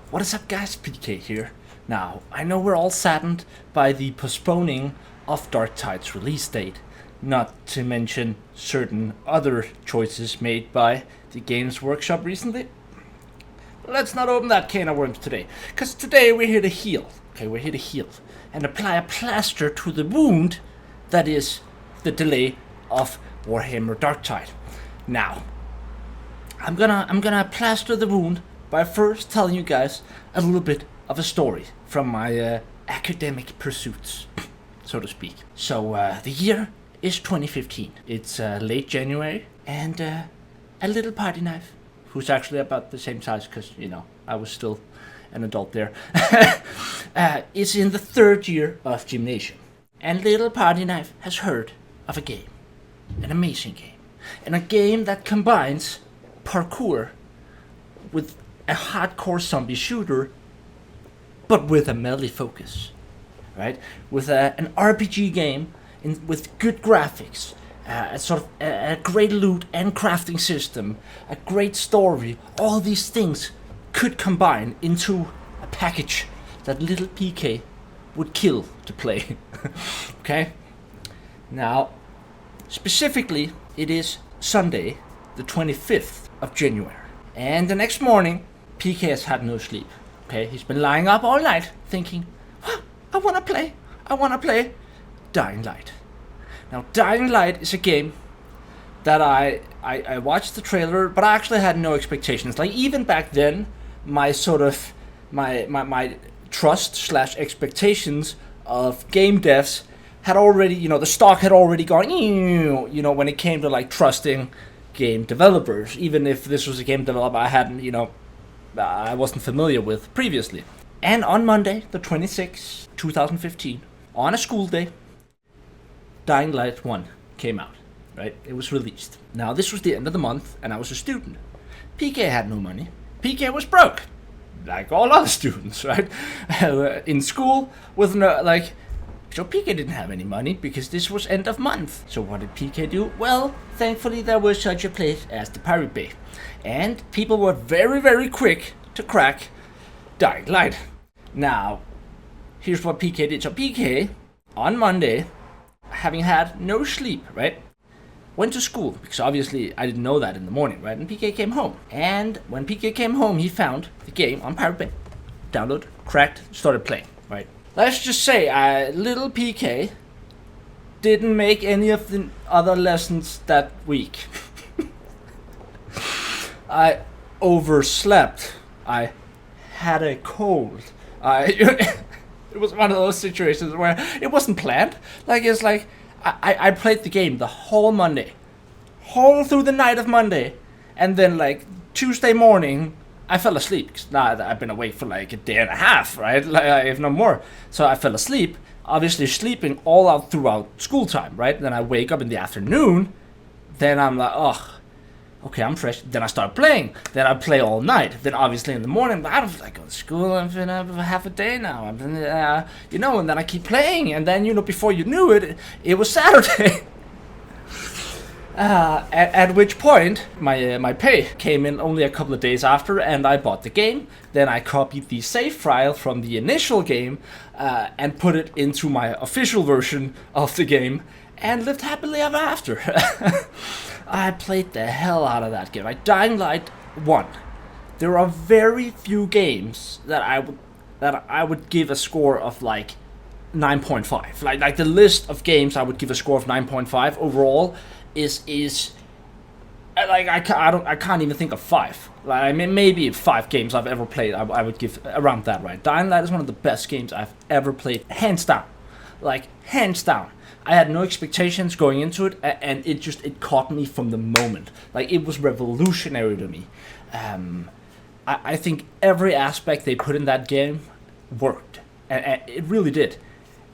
What is up, guys? PK here. Now, I know we're all saddened by the postponing of Darktide's release date, not to mention certain other choices made by the Games Workshop recently. But let's not open that can of worms today, because today we're here to heal. Okay, we're here to heal and apply a plaster to the wound that is the delay of Warhammer Darktide. Now, I'm gonna plaster the wound by first telling you guys a little bit of a story from my academic pursuits, so to speak. So the year is 2015. It's late January, and a little party knife, who's actually about the same size, because, you know, I was still an adult there, is in the third year of gymnasium. And little party knife has heard of a game, an amazing game, and a game that combines parkour with a hardcore zombie shooter, but with a melee focus, right? With an RPG game with good graphics, a sort of a great loot and crafting system, a great story. All these things could combine into a package that little PK would kill to play. Okay? Now, specifically, it is Sunday, the 25th of January. And the next morning, PK has had no sleep. Okay, he's been lying up all night thinking, I wanna play Dying Light. Now, Dying Light is a game that I watched the trailer, but I actually had no expectations. Like, even back then, my sort of my trust/expectations of game devs had already, you know, the stock had already gone, you know, when it came to like trusting game developers, even if this was a game developer I hadn't, you know, I wasn't familiar with previously. And on Monday, the 26th, 2015, on a school day, Dying Light 1 came out, right? It was released. Now, this was the end of the month, and I was a student. PK had no money. PK was broke, like all other students, right? In school, with no, like, so PK didn't have any money because this was end of month. So what did PK do? Well, thankfully there was such a place as the Pirate Bay. And people were very, very quick to crack Dying Light. Now, here's what PK did. So PK, on Monday, having had no sleep, right, went to school, because obviously I didn't know that in the morning, right? And PK came home. And when PK came home, he found the game on Pirate Bay. Downloaded, cracked, started playing, right? Let's just say little PK didn't make any of the other lessons that week. I overslept. I had a cold. It was one of those situations where it wasn't planned. Like, it's like I played the game the whole Monday, whole through the night of Monday, and then like Tuesday morning I fell asleep. Cause now I've been awake for like a day and a half, right? Like, if no more. So I fell asleep, obviously sleeping all out throughout school time, right? Then I wake up in the afternoon, then I'm like, oh, okay, I'm fresh. Then I start playing. Then I play all night. Then obviously in the morning, I don't like go to school. I've been up for half a day now. I've been, you know, and then I keep playing. And then, you know, before you knew it, it was Saturday. At which point, my pay came in only a couple of days after, and I bought the game. Then I copied the save file from the initial game and put it into my official version of the game, and lived happily ever after. I played the hell out of that game. Like Dying Light 1. There are very few games that I would give a score of like 9.5. Like the list of games I would give a score of 9.5 overall is like I can't even think of 5. Like, I mean, maybe 5 games I've ever played I would give around that, right? Dying Light is one of the best games I've ever played, hands down. Like, hands down. I had no expectations going into it, and it caught me from the moment. Like, it was revolutionary to me. I think every aspect they put in that game worked, and it really did.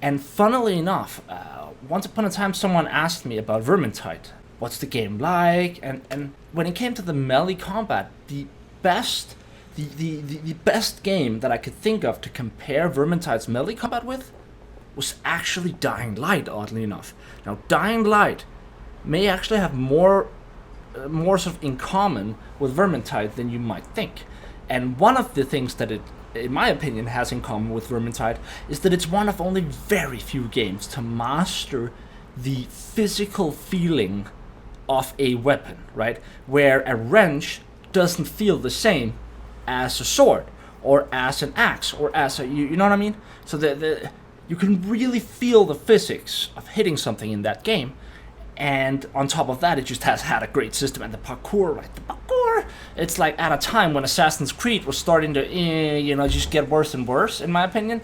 And funnily enough, once upon a time someone asked me about Vermintide. What's the game like? And when it came to the melee combat, the best game that I could think of to compare Vermintide's melee combat with was actually Dying Light, oddly enough. Now, Dying Light may actually have more sort of in common with Vermintide than you might think. And one of the things that it in my opinion, has in common with Vermintide is that it's one of only very few games to master the physical feeling of a weapon, right? Where a wrench doesn't feel the same as a sword or as an axe or as a, you know what I mean? So you can really feel the physics of hitting something in that game. And on top of that, it just has had a great system. And the parkour, right? The parkour, it's like at a time when Assassin's Creed was starting to, just get worse and worse, in my opinion.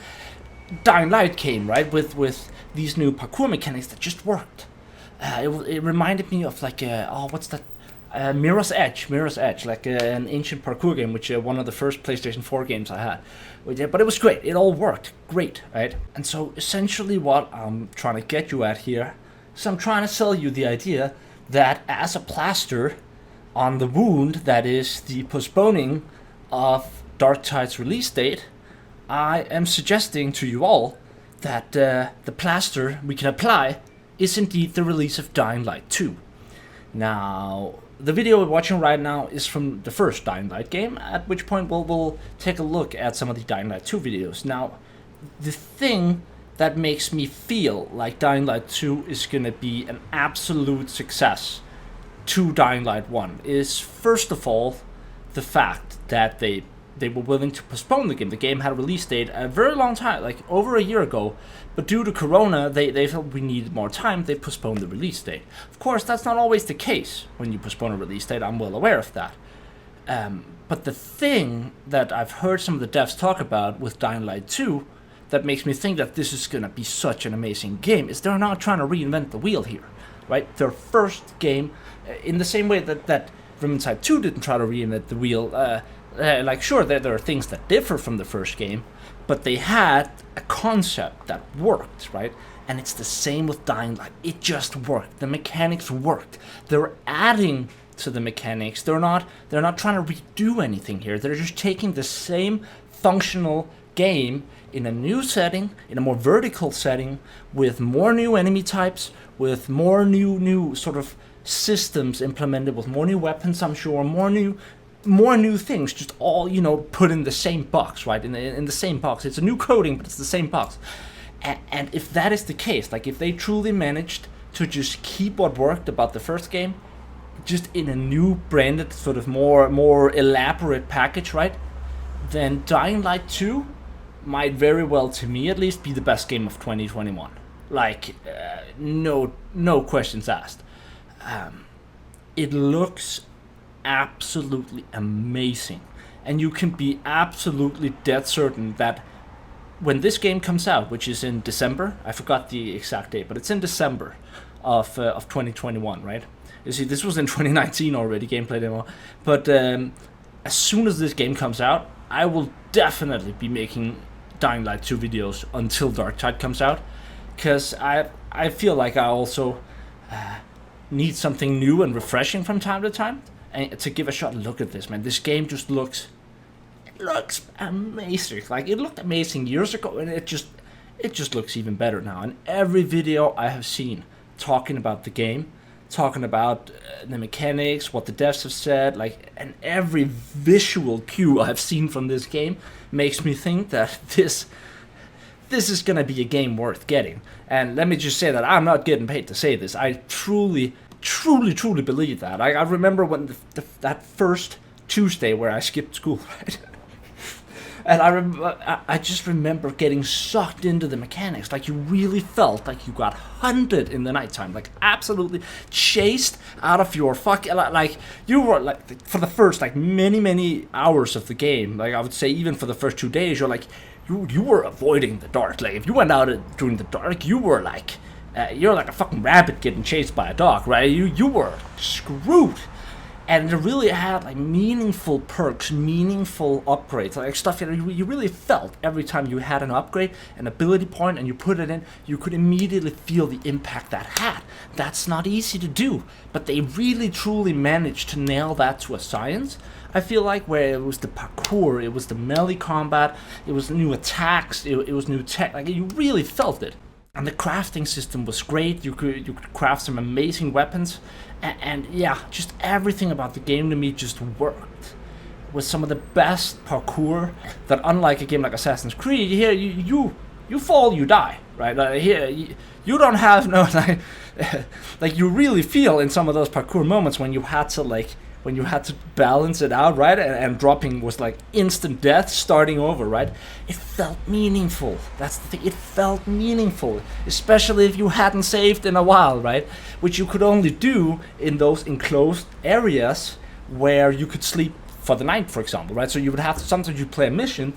Dying Light came, right, with these new parkour mechanics that just worked. It reminded me of like, what's that? Mirror's Edge, like an ancient parkour game, which one of the first PlayStation 4 games I had. But it was great. It all worked great, right? And so essentially what I'm trying to get you at here, so I'm trying to sell you the idea that as a plaster on the wound that is the postponing of Darktide's release date, I am suggesting to you all that the plaster we can apply is indeed the release of Dying Light 2. Now, the video we're watching right now is from the first Dying Light game, at which point we'll take a look at some of the Dying Light 2 videos. Now, the thing that makes me feel like Dying Light 2 is going to be an absolute success to Dying Light 1 is, first of all, the fact that they were willing to postpone the game. The game had a release date a very long time, like over a year ago, but due to Corona, they felt we needed more time. They postponed the release date. Of course, that's not always the case when you postpone a release date. I'm well aware of that. But the thing that I've heard some of the devs talk about with Dying Light 2 that makes me think that this is going to be such an amazing game is they're not trying to reinvent the wheel here, right? Their first game, in the same way that Vermintide 2 didn't try to reinvent the wheel, sure, there are things that differ from the first game, but they had a concept that worked, right? And it's the same with Dying Light. It just worked. The mechanics worked. They're adding to the mechanics. They're not trying to redo anything here. They're just taking the same functional game in a new setting, in a more vertical setting, with more new enemy types, with more new sort of systems implemented, with more new weapons, I'm sure, more new things, just all, put in the same box, right? In the same box. It's a new coding, but it's the same box. And if that is the case, like if they truly managed to just keep what worked about the first game, just in a new branded, sort of more elaborate package, right? Then Dying Light 2 might very well, to me at least, be the best game of 2021. Like, no questions asked. It looks absolutely amazing, and you can be absolutely dead certain that when this game comes out, which is in December, I forgot the exact date, but it's in December of 2021, right? You see, this was in 2019 already, gameplay demo, but as soon as this game comes out, I will definitely be making Dying Light 2 videos until Darktide comes out, because I feel like I also need something new and refreshing from time to time, and to give a shot. Look at this, man. This game just looks amazing. Like, it looked amazing years ago, and it just looks even better now. And every video I have seen talking about the game, talking about the mechanics, what the devs have said, like, and every visual cue I've seen from this game makes me think that this is gonna be a game worth getting. And let me just say that I'm not getting paid to say this. I truly believe that. I remember when that first Tuesday where I skipped school, right? And I just remember getting sucked into the mechanics. Like, you really felt like you got hunted in the nighttime, like absolutely chased out of your like you were like, for the first like many hours of the game. Like, I would say even for the first 2 days, you're like you were avoiding the dark. Like, if you went out during the dark, you were like you're like a fucking rabbit getting chased by a dog, right? You were screwed. And it really had like meaningful perks, meaningful upgrades, like stuff that you really felt every time you had an upgrade, an ability point, and you put it in, you could immediately feel the impact that had. That's not easy to do, but they really truly managed to nail that to a science. I feel like, where it was the parkour, it was the melee combat, it was new attacks, it was new tech, like you really felt it. And the crafting system was great. You could craft some amazing weapons, and yeah, just everything about the game to me just worked. with some of the best parkour. That unlike a game like Assassin's Creed, here you fall, you die, right? Here you don't have no like you really feel in some of those parkour moments when you had to balance it out, right? And dropping was like instant death, starting over, right? It felt meaningful. That's the thing. It felt meaningful, especially if you hadn't saved in a while, right? Which you could only do in those enclosed areas where you could sleep for the night, for example, right? So you would have to, sometimes you play a mission,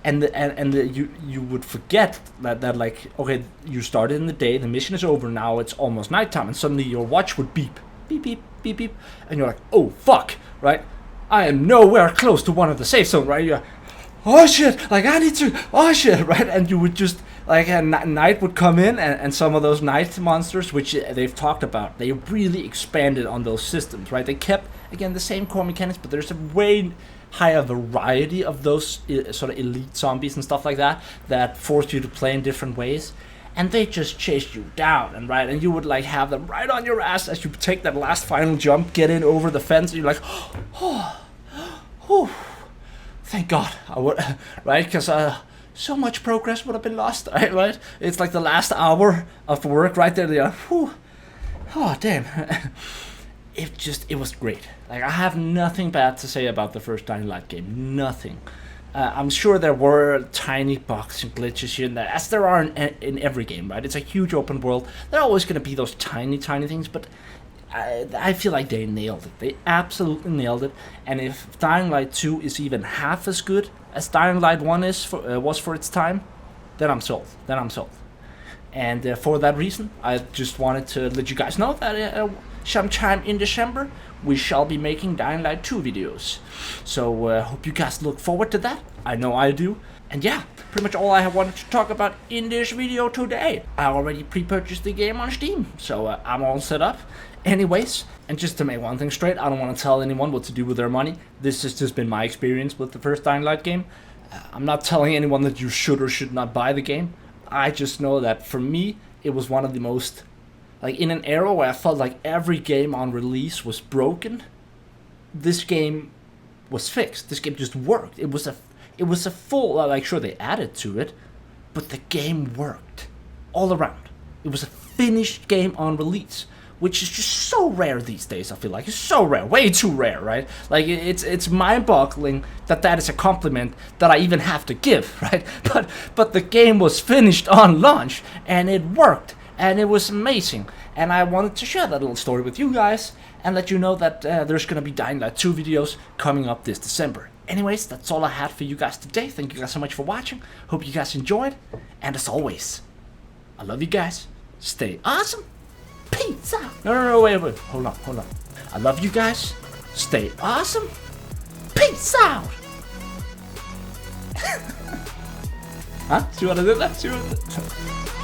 and you would forget that like, okay, you started in the day, the mission is over, now it's almost nighttime, and suddenly your watch would beep, beep, beep, beep, beep, and you're like, oh fuck, right? I am nowhere close to one of the safe zone, right? You're, oh shit, like I need to, oh shit, right? And you would just, like, night would come in, and some of those night monsters, which they've talked about, they really expanded on those systems, right? They kept, again, the same core mechanics, but there's a way higher variety of those sort of elite zombies and stuff like that force you to play in different ways. And they just chased you down, and you would like have them right on your ass as you take that last final jump, get in over the fence, and you're like, oh, thank God, I would, right? Because so much progress would have been lost, right? It's like the last hour of work right there. You're like, whew, oh damn. It was great. Like, I have nothing bad to say about the first Dying Light game. Nothing. I'm sure there were tiny bugs and glitches here and there, as there are in every game, right? It's a huge open world. There are always going to be those tiny things, but I feel like they nailed it. They absolutely nailed it. And if Dying Light 2 is even half as good as Dying Light 1 was for its time, then I'm sold. And for that reason, I just wanted to let you guys know that sometime in December, we shall be making Dying Light 2 videos. So hope you guys look forward to that. I know I do. And yeah, pretty much all I have wanted to talk about in this video today. I already pre-purchased the game on Steam, so I'm all set up. Anyways, and just to make one thing straight, I don't want to tell anyone what to do with their money. This has just been my experience with the first Dying Light game. I'm not telling anyone that you should or should not buy the game. I just know that for me, it was one of the most, like, in an era where I felt like every game on release was broken, this game was fixed. This game just worked. It was a full, like, sure, they added to it, but the game worked all around. It was a finished game on release, which is just so rare these days. I feel like it's so rare, way too rare, right? Like, it's mind-boggling that is a compliment that I even have to give, right? But the game was finished on launch, and it worked, and it was amazing. And I wanted to share that little story with you guys and let you know that there's gonna be Dying Light 2 videos coming up this December. Anyways, that's all I had for you guys today. Thank you guys so much for watching. Hope you guys enjoyed, and as always, I love you guys. Stay awesome. Peace out. No, wait. Hold on. I love you guys. Stay awesome. Peace out. Huh? See what I did there? See what I did?